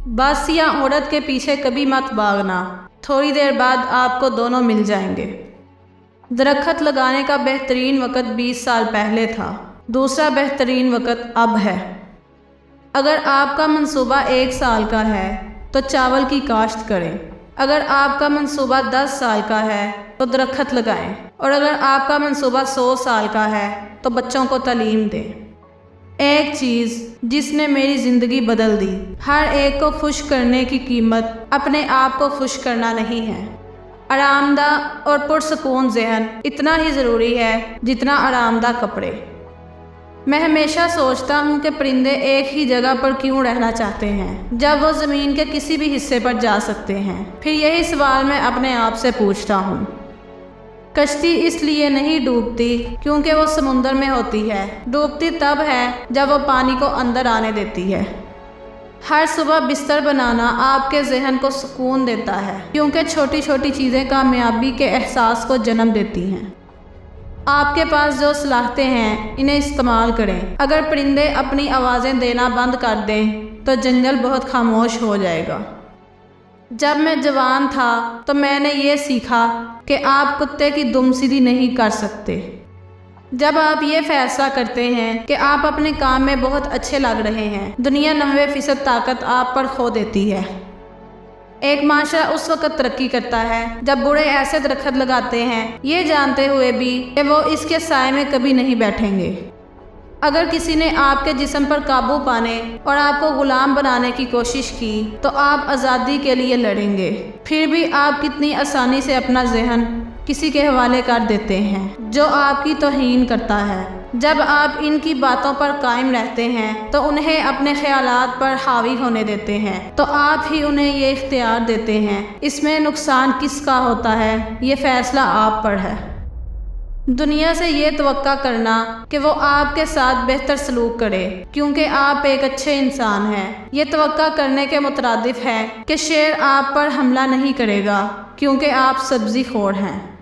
बासिया औरत के पीछे कभी मत भागना, थोड़ी देर बाद आपको दोनों मिल जाएंगे। दरख्त लगाने का बेहतरीन वक़्त 20 साल पहले था, दूसरा बेहतरीन वक़्त अब है। अगर आपका मंसूबा 1 साल का है तो चावल की काश्त करें। अगर आपका मंसूबा 10 साल का है तो दरख्त लगाएं। और अगर आपका मंसूबा 100 साल का है तो बच्चों को तालीम दें। एक चीज़ जिसने मेरी ज़िंदगी बदल दी, हर एक को खुश करने की कीमत अपने आप को खुश करना नहीं है। आरामदाह और पुरसकून ज़हन इतना ही ज़रूरी है जितना आरामदाह कपड़े। मैं हमेशा सोचता हूँ कि परिंदे एक ही जगह पर क्यों रहना चाहते हैं जब वो ज़मीन के किसी भी हिस्से पर जा सकते हैं। फिर यही सवाल मैं अपने आप से पूछता हूँ। कश्ती इसलिए नहीं डूबती क्योंकि वो समुंदर में होती है, डूबती तब है जब वो पानी को अंदर आने देती है। हर सुबह बिस्तर बनाना आपके जहन को सुकून देता है क्योंकि छोटी छोटी चीज़ें कामयाबी के एहसास को जन्म देती हैं। आपके पास जो सलाहतें हैं इन्हें इस्तेमाल करें। अगर परिंदे अपनी आवाज़ें देना बंद कर दें तो जंगल बहुत खामोश हो जाएगा। जब मैं जवान था तो मैंने ये सीखा कि आप कुत्ते की दुम सीधी नहीं कर सकते। जब आप ये फैसला करते हैं कि आप अपने काम में बहुत अच्छे लग रहे हैं, दुनिया 90% ताकत आप पर खो देती है। एक माशरा उस वक़्त तरक्की करता है जब बूढ़े ऐसे दरख्त लगाते हैं ये जानते हुए भी कि वो इसके साए में कभी नहीं बैठेंगे। अगर किसी ने आपके जिस्म पर काबू पाने और आपको गुलाम बनाने की कोशिश की तो आप आज़ादी के लिए लड़ेंगे। फिर भी आप कितनी आसानी से अपना जहन किसी के हवाले कर देते हैं जो आपकी तौहीन करता है। जब आप इनकी बातों पर कायम रहते हैं तो उन्हें अपने ख्यालात पर हावी होने देते हैं तो आप ही उन्हें ये इख्तियार देते हैं। इसमें नुकसान किसका होता है ये फ़ैसला आप पर है। दुनिया से ये तवक्का करना कि वो आपके साथ बेहतर सलूक करे क्योंकि आप एक अच्छे इंसान हैं, ये तवक्का करने के मुतरादिफ है कि शेर आप पर हमला नहीं करेगा क्योंकि आप सब्ज़ी खोर हैं।